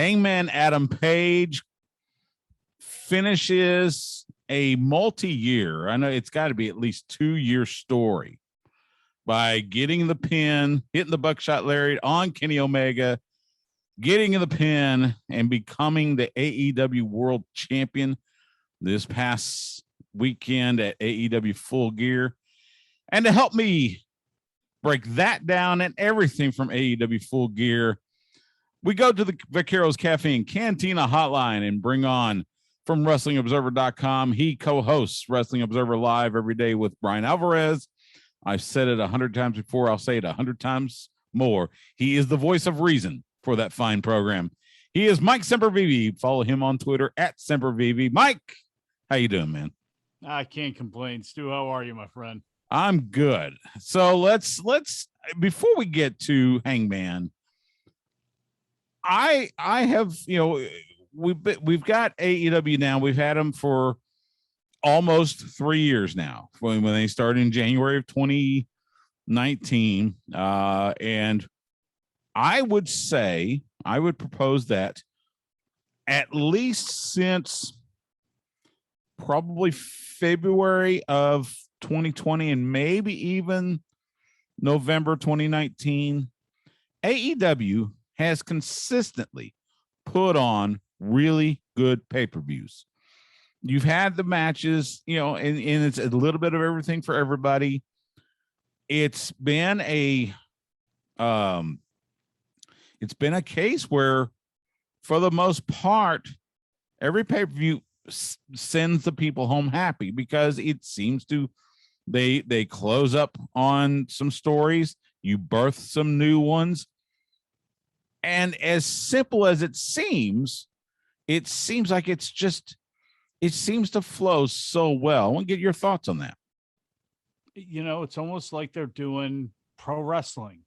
Hangman Adam Page finishes a multi-year, I know it's got to be at least 2-year story, by getting the pin, hitting the buckshot lariat on Kenny Omega, getting in the pin, and becoming the AEW World Champion this past weekend at AEW Full Gear. And to help me break that down and everything from AEW Full Gear, we go to the Vaqueros Cafe and Cantina hotline and bring on, from WrestlingObserver.com, he co-hosts Wrestling Observer Live every day with Brian Alvarez. I've said it 100 times before. I'll say it 100 times more. He is the voice of reason for that fine program. He is Mike Sempervive. Follow him on Twitter at Sempervive. Mike, how you doing, man? I can't complain. Stu, how are you, my friend? I'm good. So let's before we get to Hangman, I have, we've got AEW now. We've had them for almost 3 years now, when they started in January of 2019. And I would propose that at least since probably February of 2020 and maybe even November 2019, AEW has consistently put on really good pay-per-views. You've had the matches, and it's a little bit of everything for everybody. It's been a case where, for the most part, every pay-per-view sends the people home happy, because it seems to they close up on some stories, you birth some new ones, and as simple as it seems like it seems to flow so well. I want to get your thoughts on that. It's almost like they're doing pro wrestling.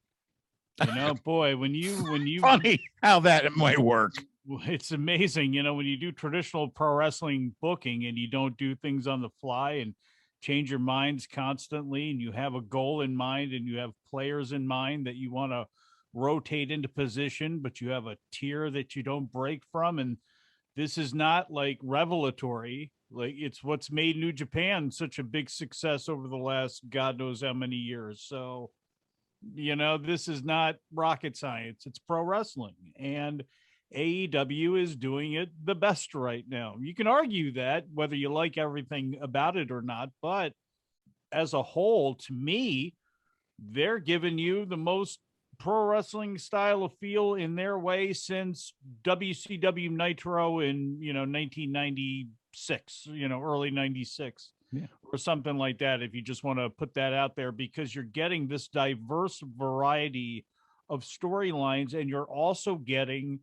Boy, when you funny how that might work. It's amazing, when you do traditional pro wrestling booking and you don't do things on the fly and change your minds constantly, and you have a goal in mind and you have players in mind that you want to rotate into position, but you have a tier that you don't break from. And this is not like revelatory. Like, it's what's made New Japan such a big success over the last God knows how many years. So, this is not rocket science. It's pro wrestling. And AEW is doing it the best right now. You can argue that whether you like everything about it or not, but as a whole, to me, they're giving you the most pro wrestling style of feel in their way since WCW Nitro in 1996, early 96, or something like that, if you just want to put that out there, because you're getting this diverse variety of storylines, and you're also getting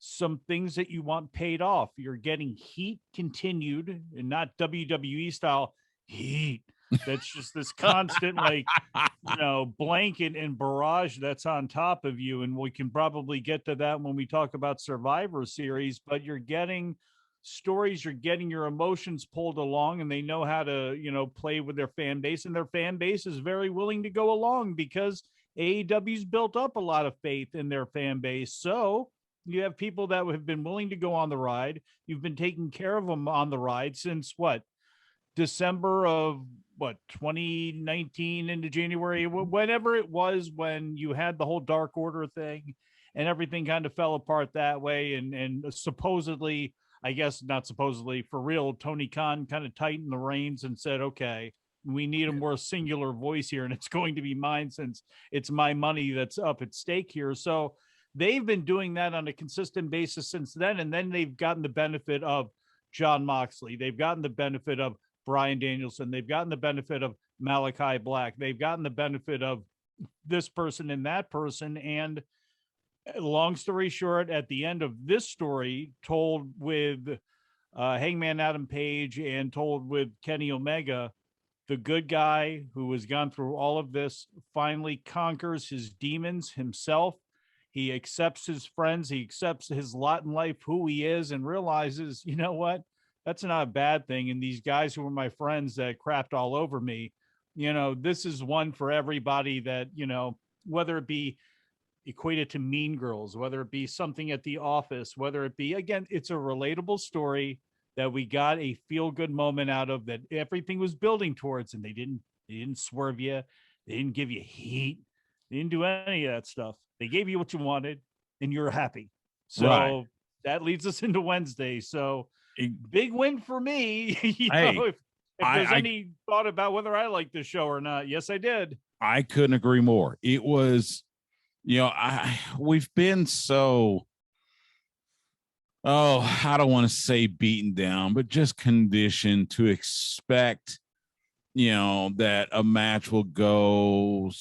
some things that you want paid off. You're getting heat continued, and not WWE style heat. That's just this constant, blanket and barrage that's on top of you. And we can probably get to that when we talk about Survivor Series, but you're getting stories, you're getting your emotions pulled along, and they know how to, play with their fan base, and their fan base is very willing to go along, because AEW's built up a lot of faith in their fan base. So you have people that have been willing to go on the ride. You've been taking care of them on the ride since December of 2019 into January, whenever it was, when you had the whole Dark Order thing and everything kind of fell apart that way. And supposedly, I guess not supposedly, for real, Tony Khan kind of tightened the reins and said, okay, we need a more singular voice here, and it's going to be mine, since it's my money that's up at stake here. So they've been doing that on a consistent basis since then. And then they've gotten the benefit of Jon Moxley. They've gotten the benefit of Bryan Danielson. They've gotten the benefit of Malachi Black. They've gotten the benefit of this person and that person. And long story short, at the end of this story, told with Hangman Adam Page and told with Kenny Omega, the good guy who has gone through all of this finally conquers his demons himself. He accepts his friends. He accepts his lot in life, who he is, and realizes, you know what? That's not a bad thing. And these guys who were my friends that crapped all over me, this is one for everybody that, whether it be equate it to Mean Girls, whether it be something at The Office, whether it be, again, it's a relatable story that we got a feel good moment out of, that everything was building towards, and they didn't swerve you. They didn't give you heat. They didn't do any of that stuff. They gave you what you wanted and you're happy. So Right. that leads us into Wednesday. So big win for me. If there's any thought about whether I like this show or not, yes, I did. I couldn't agree more. It was, we've been so, I don't want to say beaten down, but just conditioned to expect, that a match will go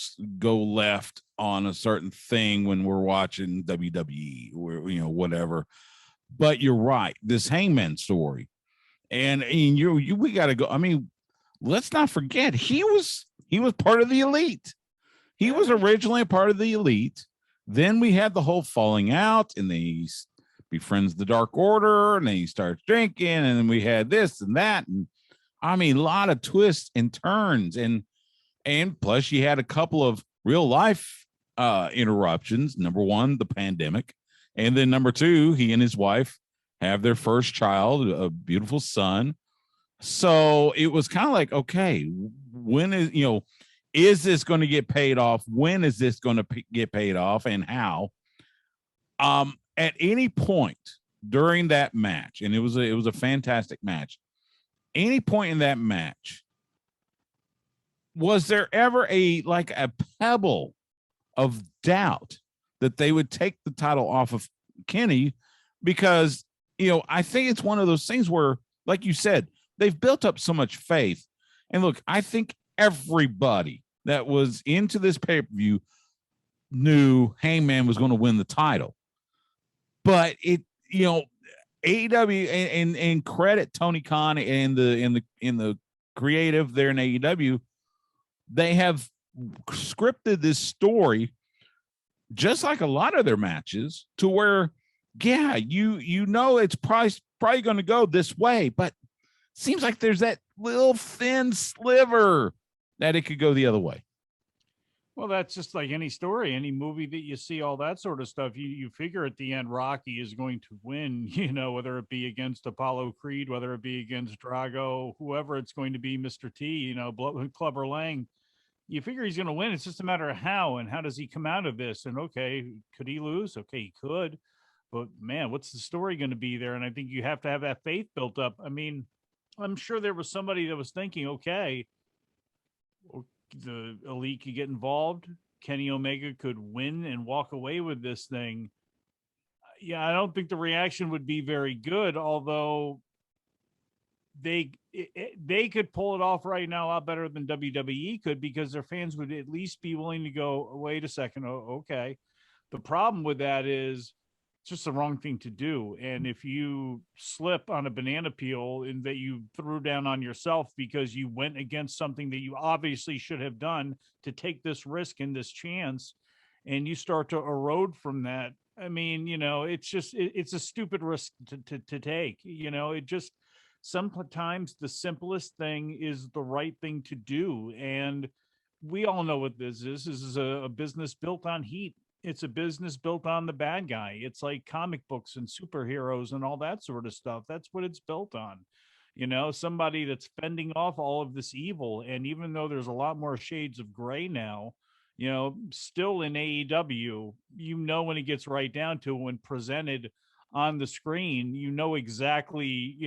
left on a certain thing when we're watching WWE or, whatever. But you're right. This Hangman story, and we got to go. I mean, let's not forget he was part of the Elite. He was originally a part of the Elite. Then we had the whole falling out, and then he befriends the Dark Order, and then he starts drinking, and then we had this and that, and I mean, a lot of twists and turns, and plus you had a couple of real life interruptions. Number one, the pandemic, and then number two, he and his wife have their first child, a beautiful son. So it was kind of like, okay, when is this going to get paid off? When is this going to get paid off, and how? At any point during that match, and it was a fantastic match. Any point in that match, was there ever a pebble of doubt that they would take the title off of Kenny? Because, I think it's one of those things where, like you said, they've built up so much faith. And look, I think everybody that was into this pay-per-view knew Hangman was going to win the title. But AEW and credit Tony Khan and the creative there in AEW, they have scripted this story just like a lot of their matches to where, yeah, it's probably going to go this way, but seems like there's that little thin sliver that it could go the other way. Well, that's just like any story, any movie that you see, all that sort of stuff. You figure at the end, Rocky is going to win, whether it be against Apollo Creed, whether it be against Drago, whoever it's going to be, Mr. T, Clubber Lang. You figure he's going to win. It's just a matter of how, and how does he come out of this? And okay, could he lose? Okay, he could. But man, what's the story going to be there? And I think you have to have that faith built up. I mean, I'm sure there was somebody that was thinking, okay, the Elite could get involved. Kenny Omega could win and walk away with this thing. Yeah, I don't think the reaction would be very good, although they could pull it off right now a lot better than WWE could, because their fans would at least be willing to go, wait a second, okay. The problem with that is it's just the wrong thing to do. And if you slip on a banana peel and that you threw down on yourself because you went against something that you obviously should have done to take this risk and this chance, and you start to erode from that, I mean, it's a stupid risk to take. It just, sometimes the simplest thing is the right thing to do. And we all know what this is. This is a business built on heat. It's a business built on the bad guy. It's like comic books and superheroes and all that sort of stuff. That's what it's built on. Somebody that's fending off all of this evil. And even though there's a lot more shades of gray now, still in AEW, when it gets right down to when presented on the screen, exactly,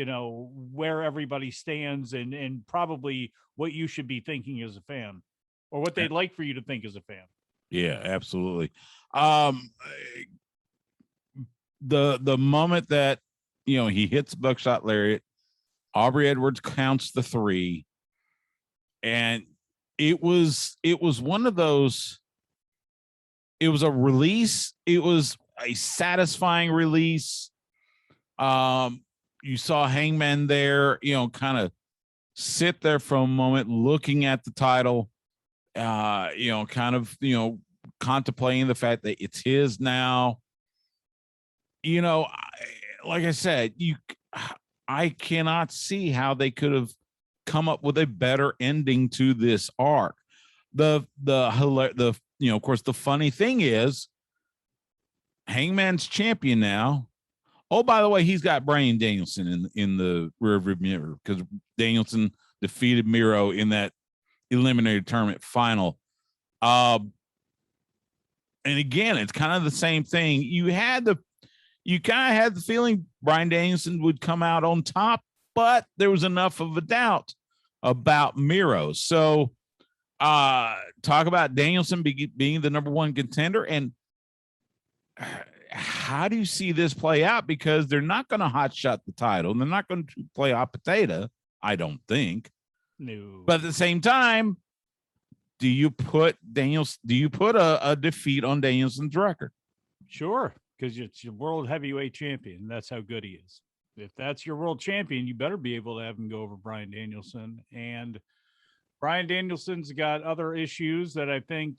where everybody stands and probably what you should be thinking as a fan, or what they'd like for you to think as a fan. Yeah, absolutely. The moment that he hits buckshot lariat, Aubrey Edwards counts the 3, and it was one of those. It was a release. It was a satisfying release. You saw Hangman there, kind of sit there for a moment, looking at the title. Kind of, contemplating the fact that it's his now. Like I said, I cannot see how they could have come up with a better ending to this arc. Of course, the funny thing is Hangman's champion now. Oh, by the way, he's got Bryan Danielson in the rearview mirror because Danielson defeated Miro in that eliminated tournament final. And again, it's kind of the same thing. You kind of had the feeling Bryan Danielson would come out on top, but there was enough of a doubt about Miro. So talk about Danielson being the number one contender. And how do you see this play out? Because they're not going to hot shot the title. And they're not going to play hot potato, I don't think. No. But at the same time, do you put a defeat on Danielson's record? Sure, because it's your world heavyweight champion. That's how good he is. If that's your world champion, you better be able to have him go over Bryan Danielson. And Bryan Danielson's got other issues that I think,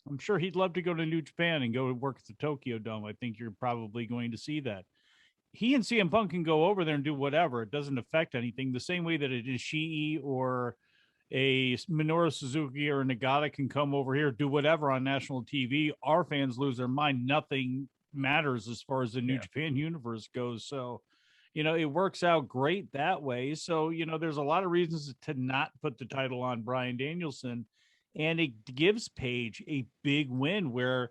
I'm sure he'd love to go to New Japan and go work at the Tokyo Dome. I think you're probably going to see that. He and CM Punk can go over there and do whatever. It doesn't affect anything. The same way that a Ishii or a Minoru Suzuki or a Nagata can come over here, do whatever on national TV. Our fans lose their mind. Nothing matters as far as the New Japan universe goes. So, it works out great that way. So, there's a lot of reasons to not put the title on Bryan Danielson. And it gives Page a big win where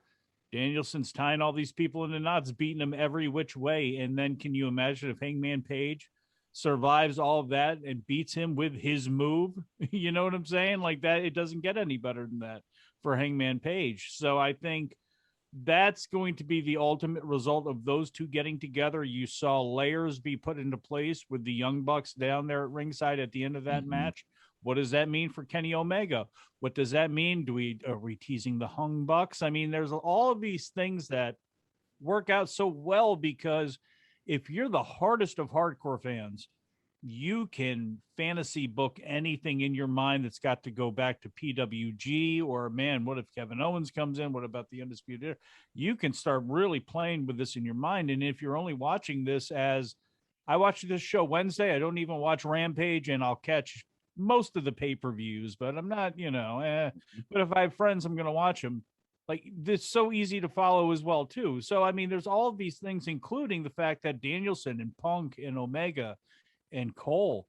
Danielson's tying all these people in the knots, beating them every which way. And then can you imagine if Hangman Page survives all of that and beats him with his move? You know what I'm saying? Like that, it doesn't get any better than that for Hangman Page. So I think that's going to be the ultimate result of those two getting together. You saw layers be put into place with the Young Bucks down there at ringside at the end of that match. What does that mean for Kenny Omega? What does that mean? Are we teasing the Hung Bucks? I mean, there's all of these things that work out so well because if you're the hardest of hardcore fans, you can fantasy book anything in your mind that's got to go back to PWG or, man, what if Kevin Owens comes in? What about the Undisputed Era? You can start really playing with this in your mind. And if you're only watching this as I watch this show Wednesday, I don't even watch Rampage, and I'll catch most of the pay-per-views, but I'm not, but if I have friends, I'm going to watch them. Like, it's so easy to follow as well, too. So, I mean, there's all of these things, including the fact that Danielson and Punk and Omega and Cole,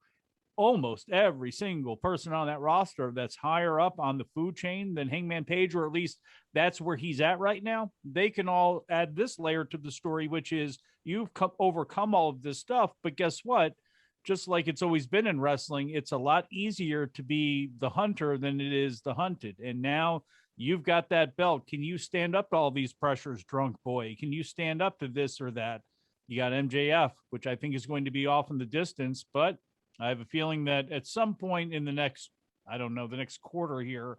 almost every single person on that roster that's higher up on the food chain than Hangman Page, or at least that's where he's at right now, they can all add this layer to the story, which is you've overcome all of this stuff. But guess what? Just like it's always been in wrestling, it's a lot easier to be the hunter than it is the hunted. And now you've got that belt. Can you stand up to all these pressures, drunk boy? Can you stand up to this or that? You got MJF, which I think is going to be off in the distance, but I have a feeling that at some point in the next quarter here,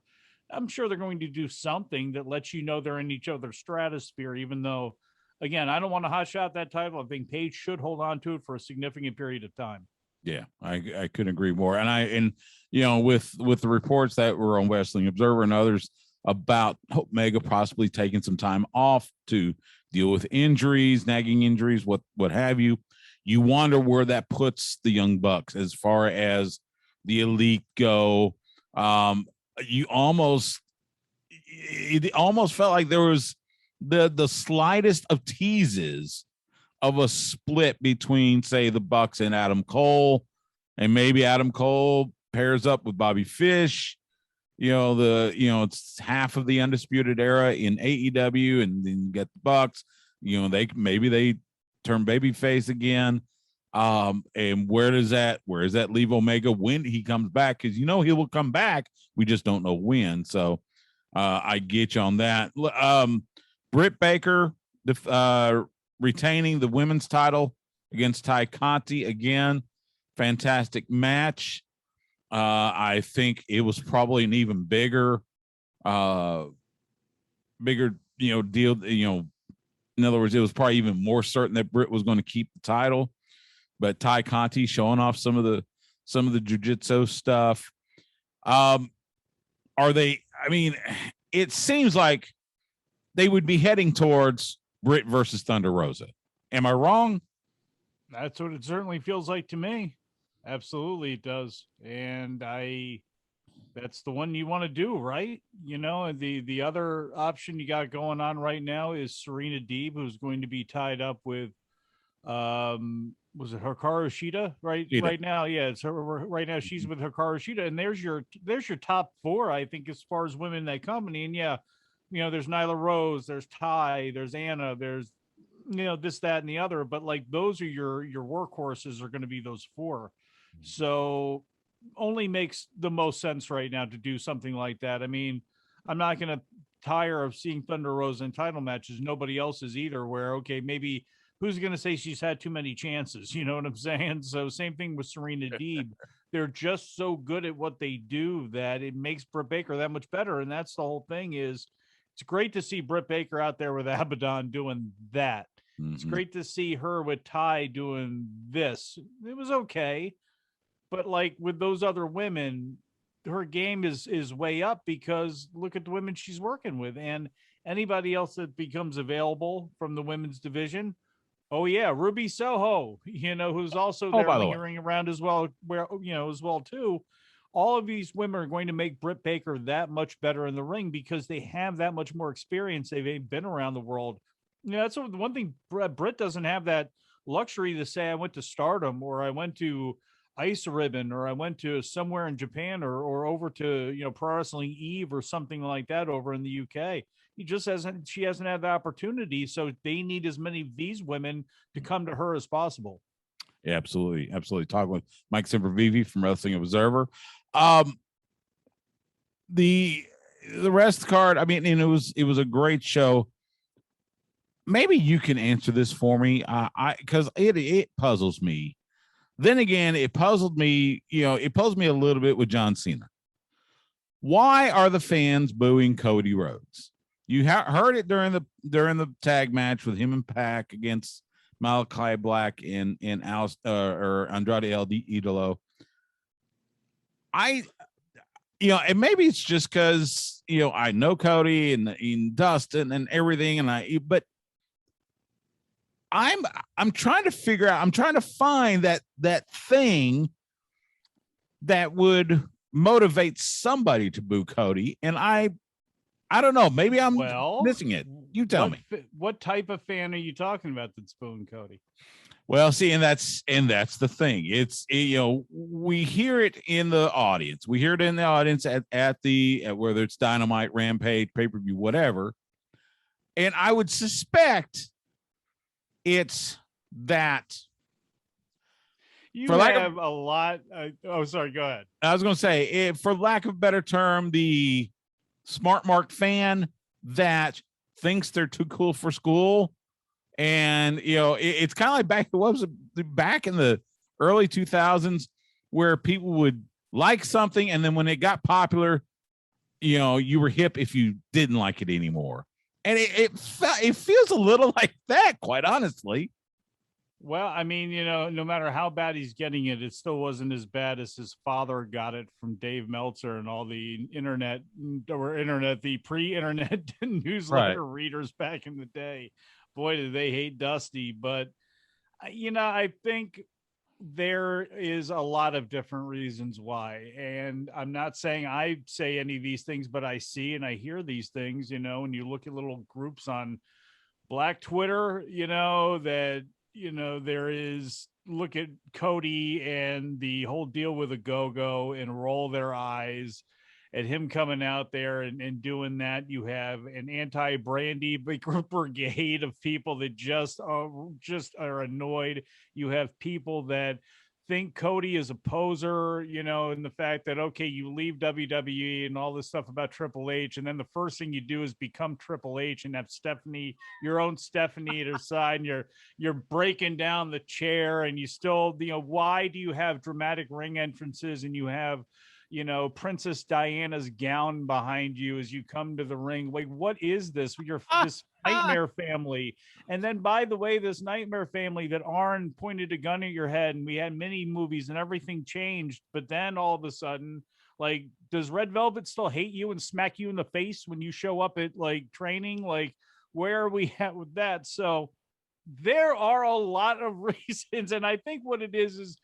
I'm sure they're going to do something that lets you know they're in each other's stratosphere, even though, again, I don't want to hot shot that title. I think Page should hold on to it for a significant period of time. Yeah, I couldn't agree more. And with the reports that were on Wrestling Observer and others about Omega possibly taking some time off to deal with injuries, nagging injuries, what have you, you wonder where that puts the Young Bucks as far as the Elite go. It almost felt like there was the slightest of teases of a split between, say, the Bucks and Adam Cole, and maybe Adam Cole pairs up with Bobby Fish. It's half of the Undisputed Era in AEW, and then you get the Bucks. They turn babyface again. And where does that leave Omega when he comes back? Because he will come back. We just don't know when. So I get you on that. Britt Baker retaining the women's title against Ty Conti again. Fantastic match. I think it was probably an even bigger deal. In other words, it was probably even more certain that Britt was going to keep the title. But Ty Conti showing off some of the jiu-jitsu stuff. It seems like they would be heading towards Britt versus Thunder Rosa. Am I wrong? That's what it certainly feels like to me. Absolutely, it does. And That's the one you want to do, right? And the other option you got going on right now is Serena Deeb, who's going to be tied up with was it Hikaru Shida right now? Yeah, it's her right now. She's with Hikaru Shida, and there's your top four, I think, as far as women in that company. And yeah, there's Nyla Rose, there's Ty, there's Anna, there's this, that, and the other. But like those are your workhorses are going to be those four. So only makes the most sense right now to do something like that. I mean, I'm not going to tire of seeing Thunder Rosa in title matches. Nobody else is either. Where okay, maybe who's going to say she's had too many chances? You know what I'm saying? So same thing with Serena Deeb. They're just so good at what they do that it makes Britt Baker that much better. And that's the whole thing. Is it's great to see Britt Baker out there with Abaddon doing that. It's great to see her with Ty doing this. It was okay. But like with those other women, her game is way up because look at the women she's working with, and anybody else that becomes available from the women's division. Oh yeah, Ruby Soho, who's also there lingering around as well, as well too. All of these women are going to make Britt Baker that much better in the ring because they have that much more experience. They've been around the world. That's the one thing. Britt doesn't have that luxury to say I went to Stardom or I went to Ice Ribbon or I went to somewhere in Japan or over to Pro Wrestling Eve or something like that over in the UK. She hasn't had the opportunity, so they need as many of these women to come to her as possible. Yeah, absolutely. Talking with Mike Sempervive from Wrestling Observer. The rest of the card, I mean, and it was a great show. Maybe you can answer this for me. Because it puzzles me. Then again, it puzzled me, it puzzled me a little bit with John Cena. Why are the fans booing Cody Rhodes? You heard it during the tag match with him and Pac against Malachi Black and or Andrade El Idolo. And maybe it's just because I know Cody and Dustin and everything, but I'm trying to figure out. I'm trying to find that thing that would motivate somebody to boo Cody, and I don't know. Maybe I'm missing it. You tell me. What type of fan are you talking about that's booing Cody? Well, see, and that's the thing. It's we hear it in the audience. We hear it in the audience at whether it's Dynamite, Rampage, pay-per-view, whatever. And I would suspect it's that you have a lot. Sorry, go ahead. I was going to say, for lack of a better term, the smart mark fan that thinks they're too cool for school. And, it's kind of like back in the early 2000s where people would like something. And then when it got popular, you were hip if you didn't like it anymore. And it feels a little like that, quite honestly. Well, I mean, no matter how bad he's getting it, it still wasn't as bad as his father got it from Dave Meltzer and all the the pre-internet newsletter readers back in the day. Boy, did they hate Dusty. But, I think there is a lot of different reasons why. And I'm not saying I say any of these things, but I see and I hear these things, and you look at little groups on Black Twitter, that, there is look at Cody and the whole deal with a go-go and roll their eyes at him coming out there and doing that. You have an anti-Brandy brigade of people that just are annoyed. You have people that think Cody is a poser, and the fact that, okay, you leave WWE and all this stuff about Triple H. And then the first thing you do is become Triple H and have your own Stephanie at her side. And you're breaking down the chair and you still, why do you have dramatic ring entrances and you have, Princess Diana's gown behind you as you come to the ring? Like, what is this? This nightmare family. And then, by the way, this nightmare family that Arn pointed a gun at your head and we had mini movies and everything changed. But then all of a sudden, like, does Red Velvet still hate you and smack you in the face when you show up at like training? Like, where are we at with that? So there are a lot of reasons. And I think what it is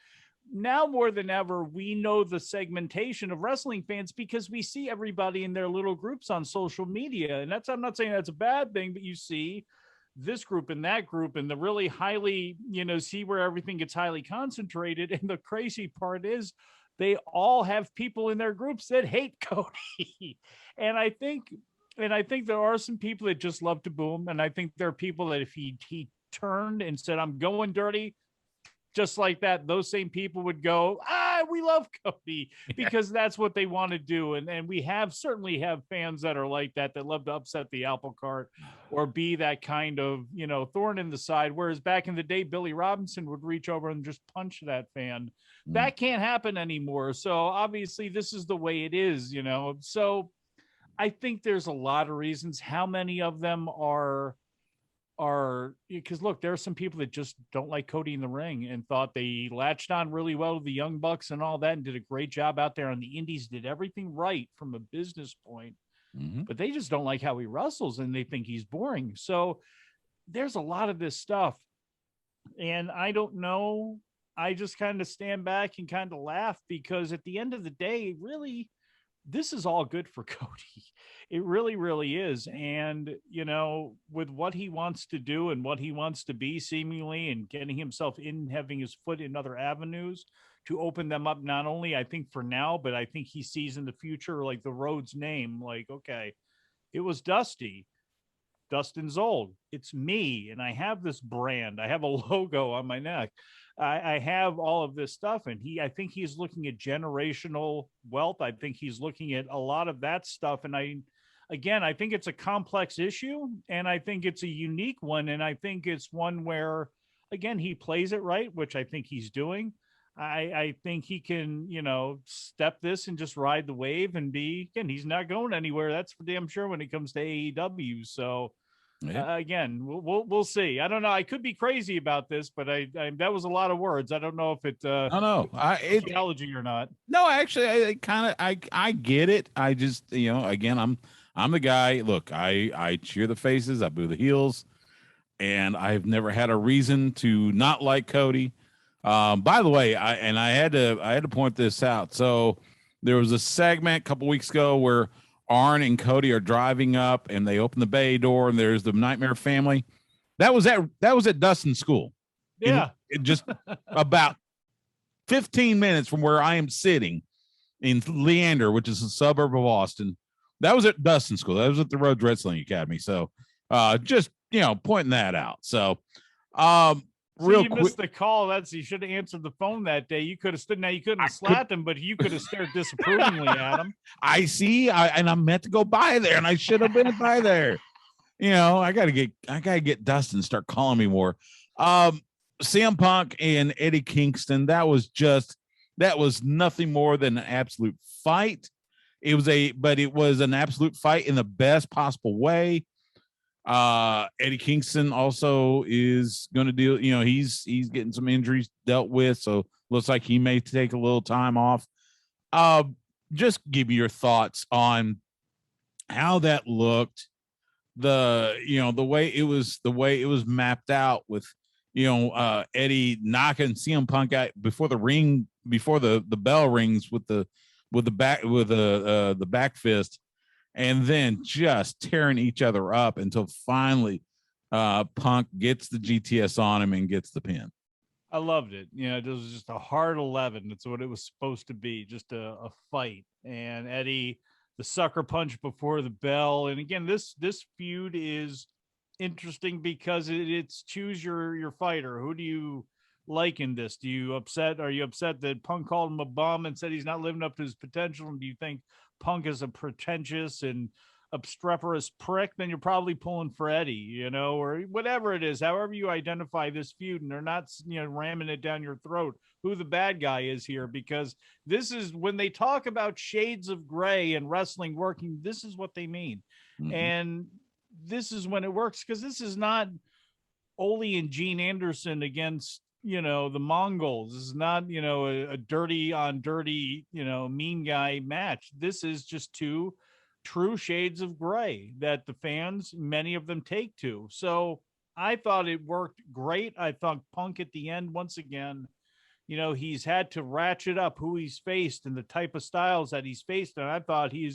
now more than ever, we know the segmentation of wrestling fans because we see everybody in their little groups on social media. And I'm not saying that's a bad thing, but you see this group and that group and the really highly, see where everything gets highly concentrated. And the crazy part is they all have people in their groups that hate Cody. and I think, there are some people that just love to boom. And I think there are people that if he turned and said, I'm going dirty, just like that, those same people would go, we love Cody, because that's what they want to do. And we certainly have fans that are like that love to upset the apple cart or be that kind of, thorn in the side. Whereas back in the day, Billy Robinson would reach over and just punch that fan. That can't happen anymore. So obviously this is the way it is, So I think there's a lot of reasons. How many of them are because look, there are some people that just don't like Cody in the ring and thought they latched on really well to the Young Bucks and all that and did a great job out there on the indies, did everything right from a business point, but they just don't like how he wrestles and they think he's boring. So there's a lot of this stuff, and I don't know. I just kind of stand back and kind of laugh because at the end of the day, really, this is all good for Cody. It really, really is. And, with what he wants to do and what he wants to be seemingly and getting himself in, having his foot in other avenues to open them up, not only I think for now, but I think he sees in the future, like the Rhodes name, like, okay, it was Dusty. Dustin's old. It's me. And I have this brand. I have a logo on my neck. I have all of this stuff. And I think he's looking at generational wealth. I think he's looking at a lot of that stuff. And I think it's a complex issue, and I think it's a unique one. And I think it's one where, again, he plays it right, which I think he's doing. I think he can, step this and just ride the wave and he's not going anywhere. That's for damn sure when it comes to AEW. So again, we'll see. I don't know. I could be crazy about this, but I that was a lot of words. I don't know if it's theology or not. No, actually, I get it. I just, again, I'm the guy. Look, I cheer the faces, I boo the heels, and I've never had a reason to not like Cody. By the way, I had to point this out. So there was a segment a couple weeks ago where Arn and Cody are driving up, and they open the bay door, and there's the Nightmare Family. That was at Dustin's school. Yeah, just about 15 minutes from where I am sitting in Leander, which is a suburb of Austin. That was at Dustin School. That was at the Rhodes Wrestling Academy. So just, pointing that out. So you missed the call. You should have answered the phone that day. You could have stood. Now you couldn't have slapped him, but you could have stared disapprovingly at him. I see. And I meant to go by there, and I should have been by there. I gotta get Dustin to start calling me more. CM Punk and Eddie Kingston. That was nothing more than an absolute fight. It was an absolute fight in the best possible way. Eddie Kingston also is going to deal, he's getting some injuries dealt with, so looks like he may take a little time off. Just give me your thoughts on how that looked, the way it was mapped out with Eddie knocking CM Punk out before the bell rings with the back fist, and then just tearing each other up until finally Punk gets the GTS on him and gets the pin. I loved it. It was just a hard 11. That's what it was supposed to be, just a fight. And Eddie, the sucker punch before the bell. And again, this feud is interesting because it's choose your fighter. Who do you like in this? Are you upset that Punk called him a bum and said he's not living up to his potential? And do you think Punk is a pretentious and obstreperous prick? Then you're probably pulling for Eddie, or whatever it is, however you identify this feud, and they're not, ramming it down your throat who the bad guy is here, because this is when they talk about shades of gray and wrestling working, this is what they mean. Mm-hmm. And this is when it works, because this is not Ole and Gene Anderson against the Mongols. This is not a dirty on dirty mean guy match. This is just two true shades of gray that the fans, many of them, take to. So I thought it worked great. I thought Punk at the end, once again, he's had to ratchet up who he's faced and the type of styles that he's faced. And I thought he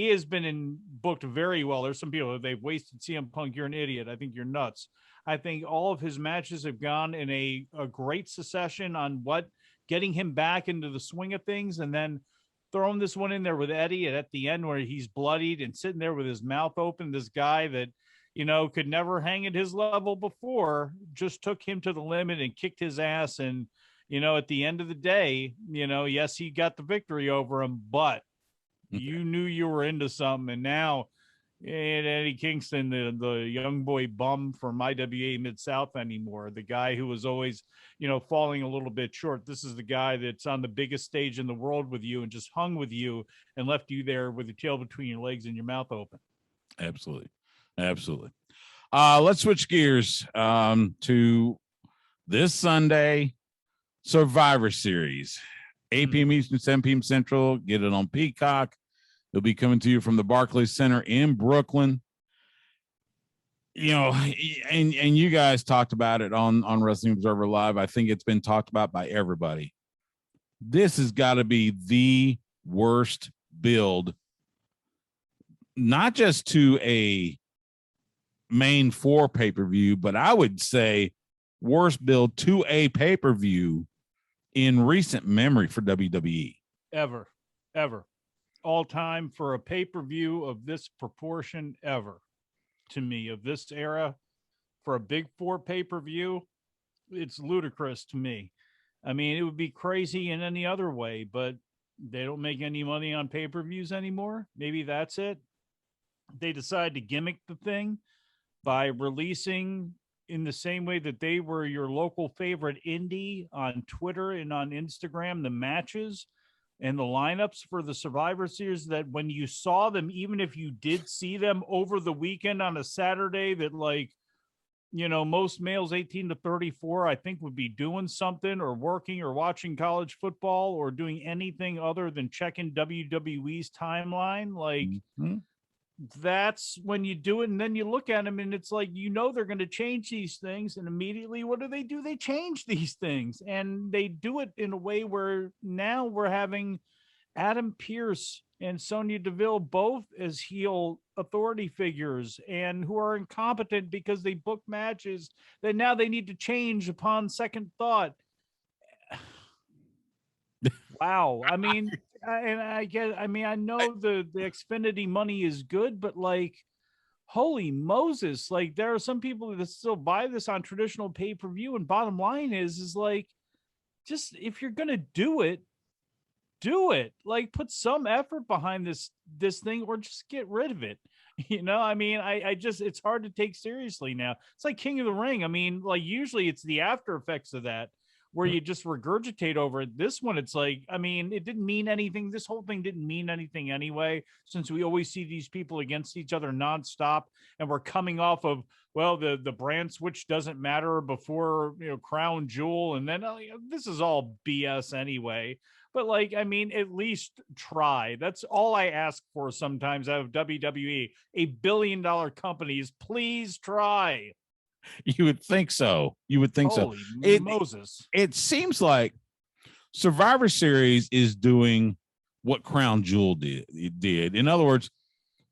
has been booked very well. There's some people, they've wasted CM Punk. You're an idiot. I think you're nuts. I think all of his matches have gone in a great succession on getting him back into the swing of things, and then throwing this one in there with Eddie at the end where he's bloodied and sitting there with his mouth open. This guy that, could never hang at his level before, just took him to the limit and kicked his ass. And, at the end of the day, yes, he got the victory over him, but you knew you were into something. And now Eddie Kingston, the young boy bum from IWA Mid-South anymore, the guy who was always, falling a little bit short. This is the guy that's on the biggest stage in the world with you and just hung with you and left you there with your tail between your legs and your mouth open. Absolutely. Absolutely. Let's switch gears to this Sunday Survivor Series, 8 p.m. Eastern, 7 p.m. Central. Get it on Peacock. It'll be coming to you from the Barclays Center in Brooklyn. And you guys talked about it on Wrestling Observer Live. I think it's been talked about by everybody. This has got to be the worst build, not just to a main 4 pay-per-view, but I would say worst build to a pay-per-view in recent memory for WWE. Ever. All time for a pay-per-view of this proportion ever, to me, of this era, for a big 4 pay-per-view. It's ludicrous to me. I mean, it would be crazy in any other way, but they don't make any money on pay-per-views anymore. Maybe that's it. They decide to gimmick the thing by releasing, in the same way that they were your local favorite indie on Twitter and on Instagram, the matches and the lineups for the Survivor Series, that when you saw them, even if you did see them over the weekend on a Saturday, that most males 18 to 34, I think, would be doing something or working or watching college football or doing anything other than checking WWE's timeline. That's when you do it. And then you look at them and it's like, they're going to change these things. And immediately, what do? They change these things, and they do it in a way where now we're having Adam Pearce and Sonya Deville both as heel authority figures, and who are incompetent because they book matches that now they need to change upon second thought. Wow. I mean, I know the Xfinity money is good, but holy Moses, there are some people that still buy this on traditional pay-per-view. And bottom line is just, if you're going to do it, put some effort behind this thing, or just get rid of it. It's hard to take seriously now. It's like King of the Ring. I mean, usually it's the after effects of that where you just regurgitate over it. This one, it's it didn't mean anything. This whole thing didn't mean anything anyway, since we always see these people against each other nonstop. And we're coming off of, the brand switch doesn't matter before, Crown Jewel. And then this is all BS anyway. But at least try. That's all I ask for sometimes out of WWE. A billion-dollar companies, please try. You would think so. Holy Moses. It seems like Survivor Series is doing what Crown Jewel did. In other words,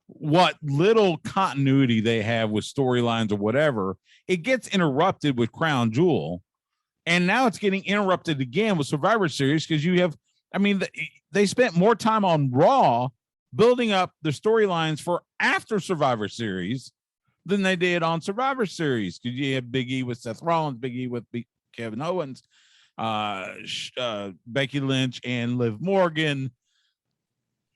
what little continuity they have with storylines or whatever, it gets interrupted with Crown Jewel. And now it's getting interrupted again with Survivor Series, because you have, they spent more time on Raw building up the storylines for after Survivor Series than they did on Survivor Series, because you have Big E with Seth Rollins, Big E with Kevin Owens, Becky Lynch and Liv Morgan,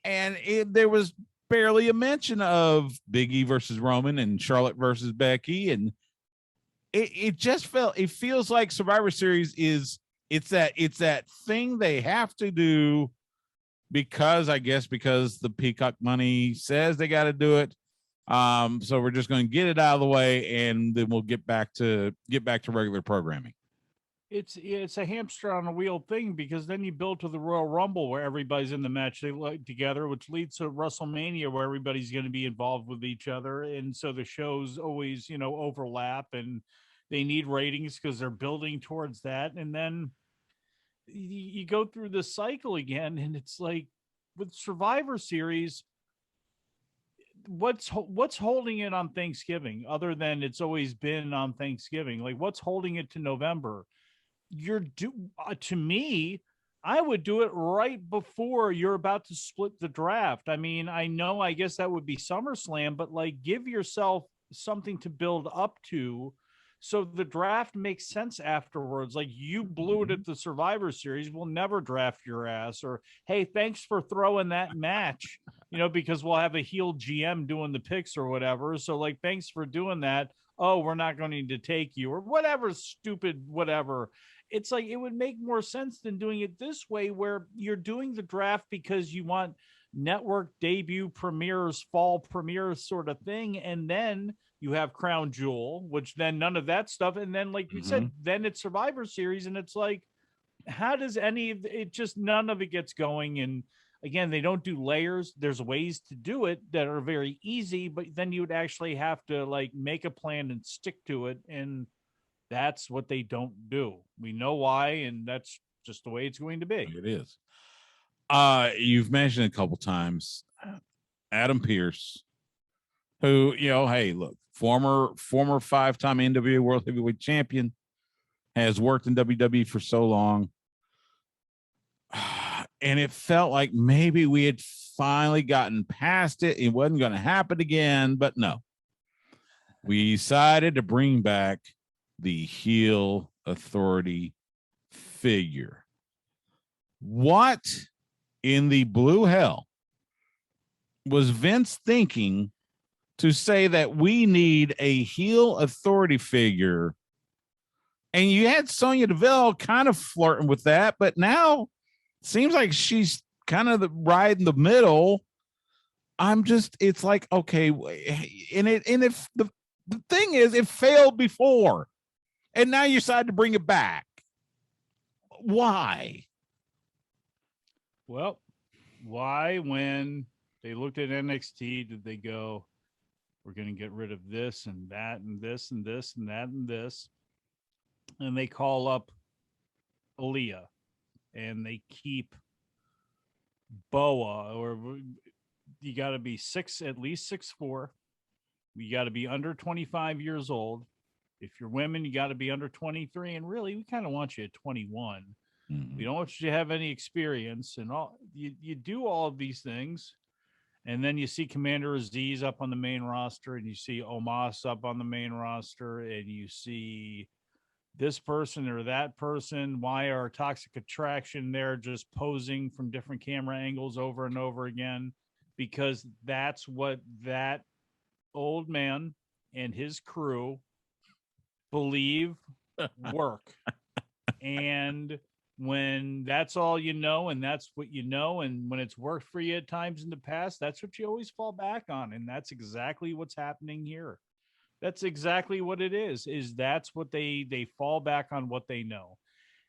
and there was barely a mention of Big E versus Roman and Charlotte versus Becky, and it feels like Survivor Series it's that thing they have to do because the Peacock money says they got to do it. So we're just going to get it out of the way, and then we'll get back to regular programming. It's a hamster on a wheel thing, because then you build to the Royal Rumble where everybody's in the match together, which leads to WrestleMania where everybody's going to be involved with each other. And so the shows always, overlap, and they need ratings because they're building towards that. And then you go through this cycle again, and it's like with Survivor Series, what's holding it on Thanksgiving other than it's always been on Thanksgiving? Like, what's holding it to November? To me, I would do it right before you're about to split the draft. I mean, I guess that would be SummerSlam, but like, give yourself something to build up to, so the draft makes sense afterwards. Like, you blew it at the Survivor Series, we'll never draft your ass. Or, hey, thanks for throwing that match, because we'll have a heel GM doing the picks or whatever. So, like, thanks for doing that. Oh, we're not going to take you, or whatever, stupid whatever. It's like, it would make more sense than doing it this way, where you're doing the draft because you want network debut premieres, fall premieres sort of thing. And then you have Crown Jewel, which then none of that stuff. And then, like we said, then it's Survivor Series. And it's like, how does any of it, just none of it gets going? And again, they don't do layers. There's ways to do it that are very easy, but then you would actually have to like make a plan and stick to it. And that's what they don't do. We know why, and that's just the way it's going to be. It is. You've mentioned a couple times Adam Pearce, who, hey, look, former 5-time NWA World Heavyweight Champion, has worked in WWE for so long. And it felt like maybe we had finally gotten past it. It wasn't going to happen again, but no. We decided to bring back the heel authority figure. What in the blue hell was Vince thinking to say that we need a heel authority figure? And you had Sonya Deville kind of flirting with that, but now it seems like she's kind of right in the middle. It's like, okay. And if the thing is, it failed before, and now you decide to bring it back. Why? Well, why, when they looked at NXT, did they go, we're going to get rid of this and that and this and this and that and this? And they call up Aaliyah, and they keep Boa, or you got to be at least 6'4". You got to be under 25 years old. If you're women, you got to be under 23. And really, we kind of want you at 21. We don't want you to have any experience. And you do all of these things. And then you see Commander Aziz up on the main roster, and you see Omos up on the main roster, and you see this person or that person. Why are Toxic Attraction there just posing from different camera angles over and over again? Because that's what that old man and his crew believe work. And when that's all you know, and that's what you know, and when it's worked for you at times in the past, that's what you always fall back on. And that's exactly what's happening here. That's exactly what it is that's what they fall back on, what they know.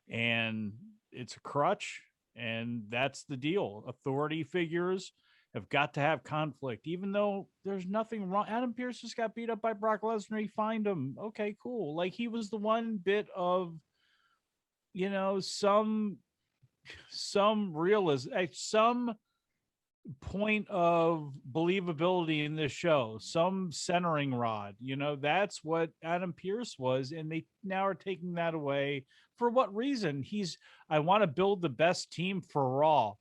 And it's a crutch, and that's the deal. Authority figures have got to have conflict, even though there's nothing wrong. Adam Pearce just got beat up by Brock Lesnar. He fined him. Okay, cool. Like, he was the one bit of, some realism, some point of believability in this show, some centering rod. That's what Adam Pearce was, and they now are taking that away. For what reason? I want to build the best team for Raw.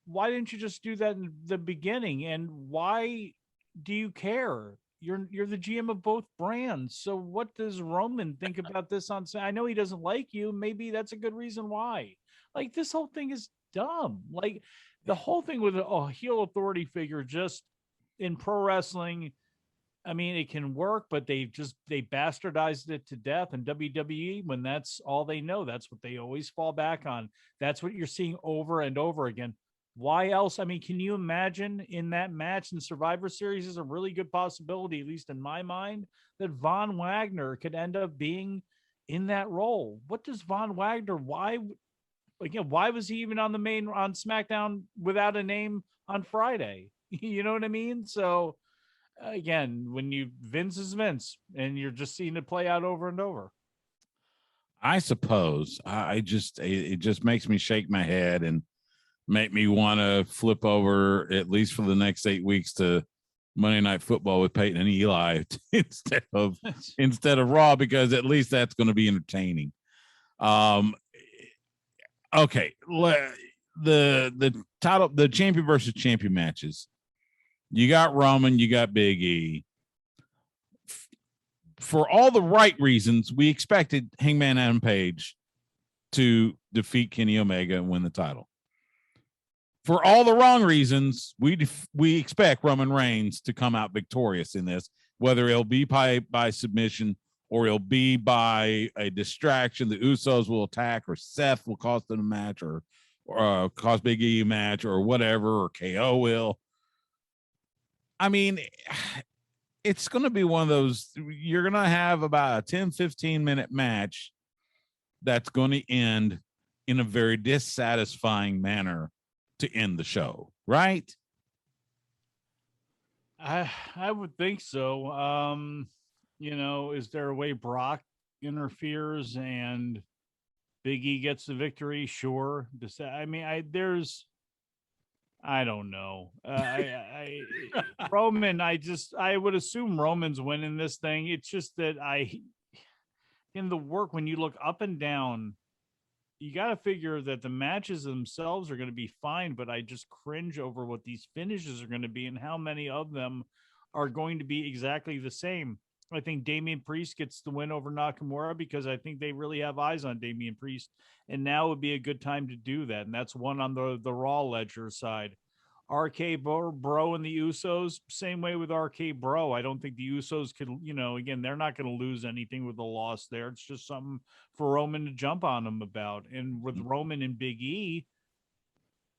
Why didn't you just do that in the beginning? And why do you care? You're the GM of both brands. So what does Roman think about this I know he doesn't like you. Maybe that's a good reason why. Like, this whole thing is dumb. Like, the whole thing with a heel authority figure, just in pro wrestling, I mean, it can work, but they bastardized it to death. And WWE, when that's all they know, that's what they always fall back on. That's what you're seeing over and over again. Why else? I mean, can you imagine in that match in Survivor Series is a really good possibility, at least in my mind, that Von Wagner could end up being in that role. What does Von Wagner, why was he even on SmackDown without a name on Friday? You know what I mean? So again, when Vince is Vince, and you're just seeing it play out over and over. I suppose. It just makes me shake my head and make me want to flip over at least for the next 8 weeks to Monday Night Football with Peyton and Eli instead of Raw, because at least that's going to be entertaining. Okay, the champion versus champion matches. You got Roman, you got Big E. For all the right reasons, we expected Hangman Adam Page to defeat Kenny Omega and win the title. For all the wrong reasons, we expect Roman Reigns to come out victorious in this, whether it'll be by submission or it'll be by a distraction. The Usos will attack, or Seth will cost them a match, or cost Big E a match, or whatever, or KO will. I mean, it's going to be one of those, you're going to have about a 10, 15-minute match that's going to end in a very dissatisfying manner to end the show, right? I would think so. Is there a way Brock interferes and Big E gets the victory? Sure. I don't know. Roman, I would assume Roman's winning this thing. It's just that in the work, when you look up and down, you got to figure that the matches themselves are going to be fine, but I just cringe over what these finishes are going to be and how many of them are going to be exactly the same. I think Damian Priest gets the win over Nakamura because I think they really have eyes on Damian Priest, and now would be a good time to do that. And that's one on the Raw Ledger side. RK Bro and the Usos, same way with RK Bro. I don't think the Usos could, again, they're not going to lose anything with the loss there. It's just something for Roman to jump on them about. And with Roman and Big E,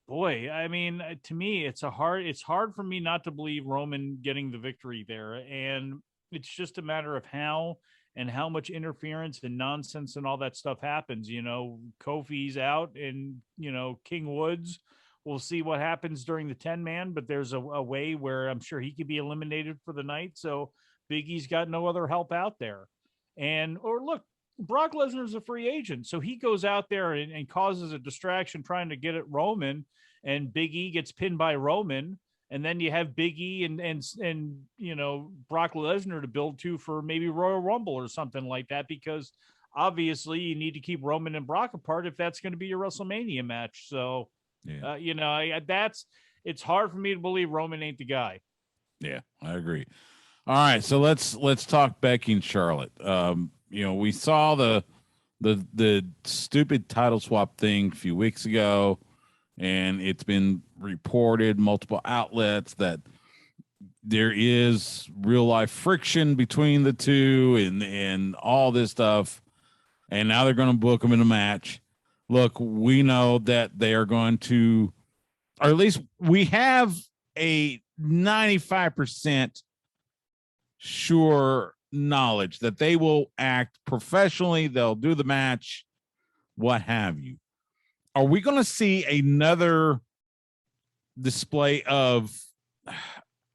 boy, I mean, to me, it's hard for me not to believe Roman getting the victory there. And it's just a matter of how and how much interference and nonsense and all that stuff happens. Kofi's out, and, King Woods, we'll see what happens during the 10-man, but there's a way where I'm sure he could be eliminated for the night. So Big E's got no other help out there. Or look, Brock Lesnar's a free agent. So he goes out there and causes a distraction trying to get at Roman, and Big E gets pinned by Roman. And then you have Big E and Brock Lesnar to build to for maybe Royal Rumble or something like that, because obviously you need to keep Roman and Brock apart if that's going to be your WrestleMania match. So, it's hard for me to believe Roman ain't the guy. Yeah, I agree. All right, so let's talk Becky and Charlotte. We saw the stupid title swap thing a few weeks ago, and it's been reported multiple outlets that there is real life friction between the two and all this stuff. And now they're going to book them in a match. Look, we know that they are going to, or at least we have a 95% sure knowledge that they will act professionally. They'll do the match, what have you. Are we going to see another display of,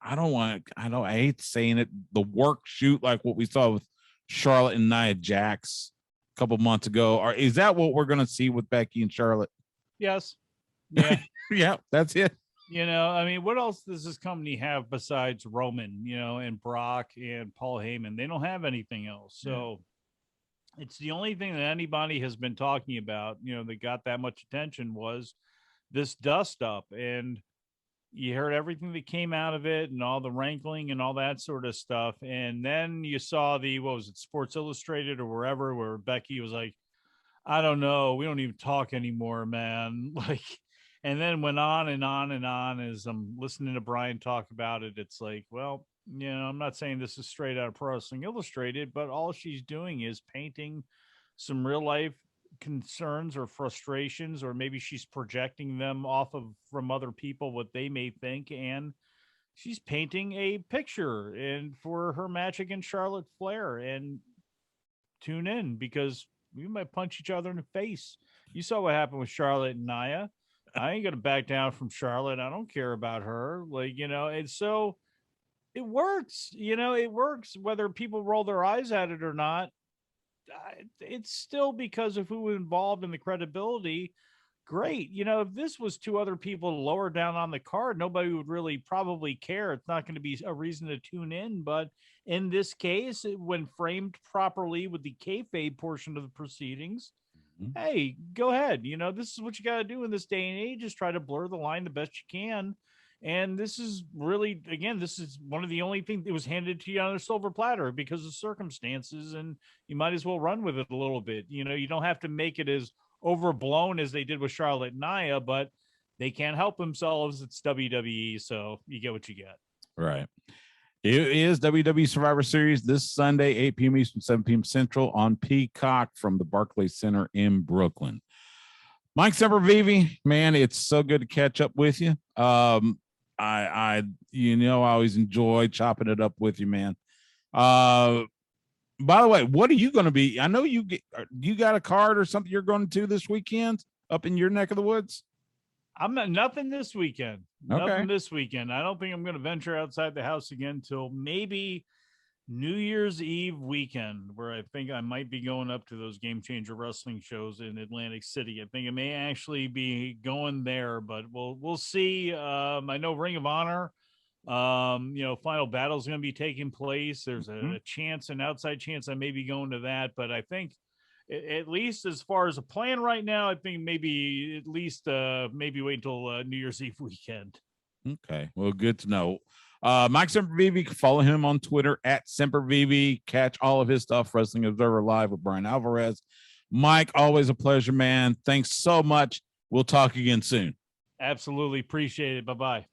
I hate saying it, the work shoot like what we saw with Charlotte and Nia Jax a couple months ago? Or is that what we're going to see with Becky and Charlotte? Yes. Yeah. Yeah, that's it. What else does this company have besides Roman, and Brock and Paul Heyman? They don't have anything else. So it's the only thing that anybody has been talking about, that got that much attention was this dust up. And you heard everything that came out of it and all the rankling and all that sort of stuff. And then you saw Sports Illustrated or wherever, where Becky was like, I don't know, we don't even talk anymore, man. And then went on and on and on. As I'm listening to Brian talk about it, it's like, well, I'm not saying this is straight out of Pro Wrestling Illustrated, but all she's doing is painting some real life concerns or frustrations, or maybe she's projecting them from other people, what they may think, and she's painting a picture and for her match against Charlotte Flair. And tune in, because we might punch each other in the face. You saw what happened with Charlotte and Nia. I ain't gonna back down from Charlotte. I don't care about her. And so it works. It works whether people roll their eyes at it or not. it's still because of who was involved in the credibility. Great. You know, if this was two other people lower down on the card, nobody would really probably care. It's not going to be a reason to tune in. But in this case, when framed properly with the kayfabe portion of the proceedings, hey, go ahead. You know, this is what you got to do in this day and age, is try to blur the line the best you can. And this is really, again, this is one of the only things that was handed to you on a silver platter because of circumstances, and you might as well run with it a little bit. You know, you don't have to make it as overblown as they did with Charlotte and Nia, but they can't help themselves. It's WWE, so you get what you get. Right. It is WWE Survivor Series this Sunday, 8 p.m. Eastern, 7 p.m. Central on Peacock from the Barclays Center in Brooklyn. Mike Sempervive, man, it's so good to catch up with you. I always enjoy chopping it up with you, man. By the way, what are you going to be? I know you got a card or something you're going to this weekend up in your neck of the woods. I'm not nothing this weekend. Okay. Nothing this weekend. I don't think I'm going to venture outside the house again till maybe New Year's Eve weekend, where I think I might be going up to those Game Changer wrestling shows in Atlantic City. I think I may actually be going there, but we'll see. I know Ring of Honor, Final Battle is going to be taking place. There's a chance, an outside chance I may be going to that, but I think at least as far as a plan right now, I think maybe at least maybe wait until New Year's Eve weekend. Okay, well, good to know. Mike Sempervive, you can follow him on Twitter at Sempervive. Catch all of his stuff, Wrestling Observer Live with Brian Alvarez. Mike, always a pleasure, man. Thanks so much. We'll talk again soon. Absolutely appreciate it. Bye-bye.